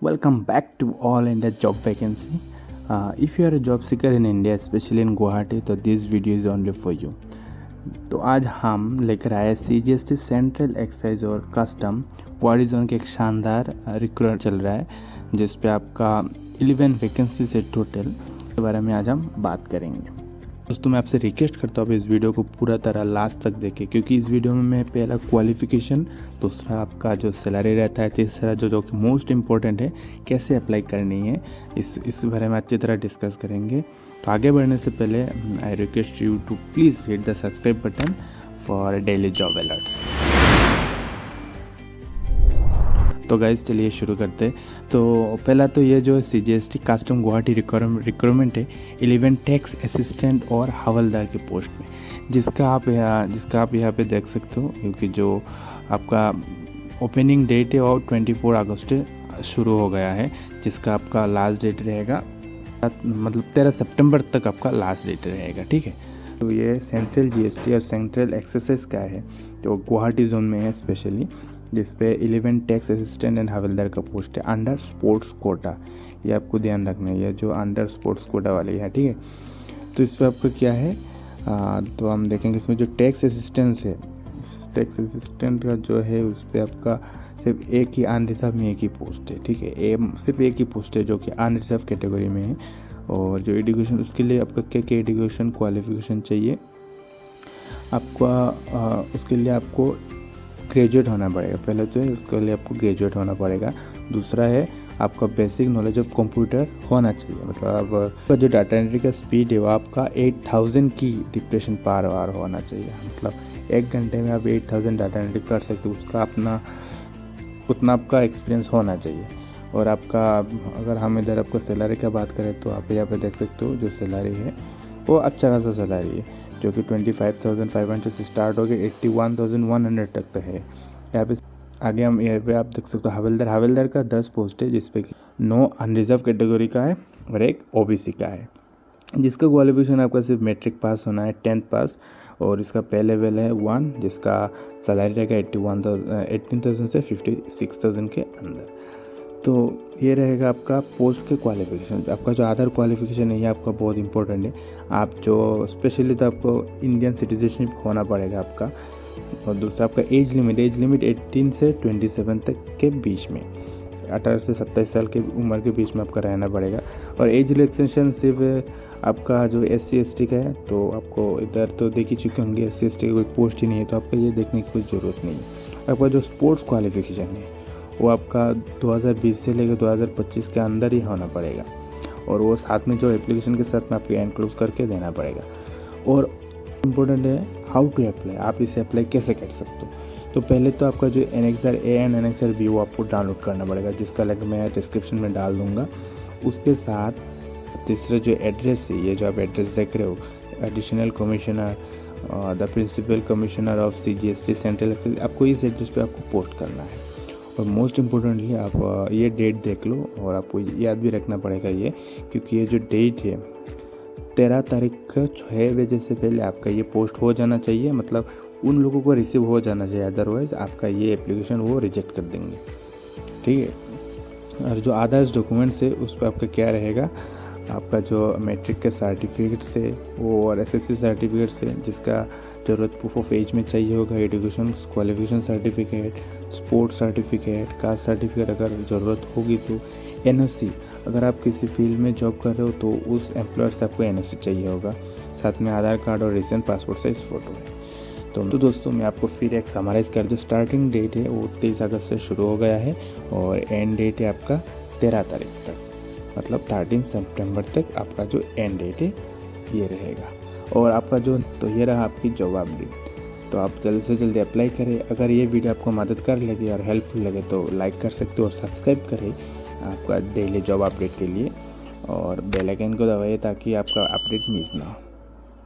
Welcome back to All India Job Vacancy. If you are a job seeker in India, especially in Guwahati, तो this video is only for you. तो आज हम लेकर आए CGST central excise और custom body zone के एक शानदार रिक्रूट चल रहा है, जिस पे आपका 11 वैकेंसी से टोटल के बारे में आज हम बात करेंगे। दोस्तों, मैं आपसे रिक्वेस्ट करता हूँ इस वीडियो को पूरा तरह लास्ट तक देखें, क्योंकि इस वीडियो में मैं पहला क्वालिफ़िकेशन, दूसरा आपका जो सैलरी रहता है, तीसरा जो कि मोस्ट इम्पोर्टेंट है कैसे अप्लाई करनी है, इस बारे में अच्छी तरह डिस्कस करेंगे। तो आगे बढ़ने से पहले I request you to please hit the subscribe button for daily job alerts. तो गाइस चलिए शुरू करते हैं। तो पहला तो ये जो CGST कस्टम गुवाहाटी रिक्रूटमेंट है 11 टैक्स असिस्टेंट और हवलदार की पोस्ट में, जिसका आप यहाँ पे देख सकते हो, क्योंकि जो आपका ओपनिंग डेट है और 24 अगस्त से शुरू हो गया है, जिसका आपका लास्ट डेट रहेगा मतलब 13 सितंबर तक आपका लास्ट डेट रहेगा। ठीक है, तो ये सेंट्रल GST और सेंट्रल एक्साइज का है, जो गुवाहाटी जोन में है स्पेशली, जिसपे 11 टैक्स असिस्टेंट एंड हवलदार का पोस्ट है अंडर स्पोर्ट्स कोटा। ये आपको ध्यान रखना है, ये जो अंडर स्पोर्ट्स कोटा वाली है। ठीक है, तो इस पर आपको क्या है, तो हम देखेंगे इसमें जो टैक्स असिस्टेंस है, टैक्स असिस्टेंट का जो है उस पर आपका सिर्फ एक ही अनरिजर्व में एक ही पोस्ट है। ठीक है, सिर्फ एक ही पोस्ट है जो कि अनरिजर्व कैटेगरी में है। और जो एजुकेशन, उसके लिए आपका क्या क्या एजुकेशन क्वालिफिकेशन चाहिए आपका, उसके लिए आपको ग्रेजुएट होना पड़ेगा। पहले तो है उसके लिए आपको ग्रेजुएट होना पड़ेगा। दूसरा है आपका बेसिक नॉलेज ऑफ कंप्यूटर होना चाहिए, मतलब आपका जो डाटा एंट्री का स्पीड है वो आपका 8000 की डिप्रेशन पार आवर होना चाहिए। मतलब 1 घंटे में आप 8000 डाटा एंट्री कर सकते हो, उसका अपना उतना आपका एक्सपीरियंस होना चाहिए। और आपका अगर हम इधर आपको सैलरी का बात करें तो आप यहाँ पे देख सकते हो जो सैलरी है वो अच्छा खासा सैलरी है, जो कि 25,500 से स्टार्ट हो गया 81,100 तक पे है। यहाँ पे आगे हम यहाँ पे आप देख सकते हो हवलदार का 10 पोस्ट है, जिसपे कि 9 अनरिजर्व कैटेगरी का है और 1 OBC का है, जिसका क्वालिफिकेशन आपका सिर्फ मैट्रिक पास होना है, 10th पास। और इसका पे लेवल है 1, जिसका सैलरी रहेगा 18,000 से 56,000 के अंदर। तो ये रहेगा आपका पोस्ट के क्वालिफिकेशन। आपका जो अदर क्वालिफिकेशन है ये आपका बहुत इंपॉर्टेंट है। आप जो स्पेशली तो आपको इंडियन सिटीजनशिप होना पड़ेगा आपका। और दूसरा आपका एज लिमिट 18 से 27 तक के बीच में, 18 से 27 साल की उम्र के बीच में आपका रहना पड़ेगा। और एज रिलैक्सेशन सिर्फ आपका जो SC ST का है, तो आपको इधर तो देख ही चुके होंगे SC ST की कोई पोस्ट ही नहीं है, तो आपको ये देखने की कोई ज़रूरत नहीं है। आपका जो स्पोर्ट्स क्वालिफिकेशन है वो आपका 2020 से लेकर 2025 के अंदर ही होना पड़ेगा, और वो साथ में जो एप्लीकेशन के साथ में आपको एनक्लोज करके देना पड़ेगा। और इम्पोर्टेंट है हाउ टू अप्लाई, आप इसे अप्लाई कैसे कर सकते हो। तो पहले तो आपका जो Annexure A and Annexure B वो आपको डाउनलोड करना पड़ेगा, जिसका लिंक मैं डिस्क्रिप्शन में डाल दूँगा। उसके साथ तीसरा जो एड्रेस है, ये जो आप एड्रेस देख रहे हो, additional commissioner the principal commissioner of CGST central excise, आपको इस एड्रेस पे आपको पोस्ट करना है। और मोस्ट इम्पोर्टेंटली आप ये डेट देख लो, और आपको याद भी रखना पड़ेगा ये, क्योंकि ये जो डेट है 13 तारीख का 6 बजे से पहले आपका ये पोस्ट हो जाना चाहिए, मतलब उन लोगों को रिसीव हो जाना चाहिए, अदरवाइज़ आपका ये एप्लीकेशन वो रिजेक्ट कर देंगे। ठीक है, और जो अदर्स डॉक्यूमेंट्स है उस पर आपका क्या रहेगा, आपका जो मैट्रिक के सर्टिफिकेट से वो, और SSC सर्टिफिकेट से जिसका ज़रूरत प्रूफ ऑफ एज में चाहिए होगा, education qualification certificate, sports certificate, caste certificate अगर ज़रूरत होगी तो NOC, अगर आप किसी फील्ड में जॉब कर रहे हो तो उस एम्प्लॉयर से आपको NOC चाहिए होगा, साथ में आधार कार्ड और रिसेंट पासपोर्ट साइज फ़ोटो है। तो दोस्तों, मैं आपको फिर एक समराइज़ कर दूँ। स्टार्टिंग डेट है वो 23 अगस्त से शुरू हो गया है, और एंड डेट है आपका 13 तारीख तक, मतलब 13 सितंबर तक आपका जो एंड डेट है ये रहेगा। और आपका जो, तो ये रहा आपकी जॉब अपडेट। तो आप जल्द से जल्दी अप्लाई करें। अगर ये वीडियो आपको मदद कर लगे और हेल्पफुल लगे तो लाइक कर सकते हो, और सब्सक्राइब करें आपका डेली जॉब अपडेट के लिए, और बेल आइकन को दबाइए ताकि आपका अपडेट मिस ना हो।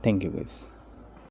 Thank you guys.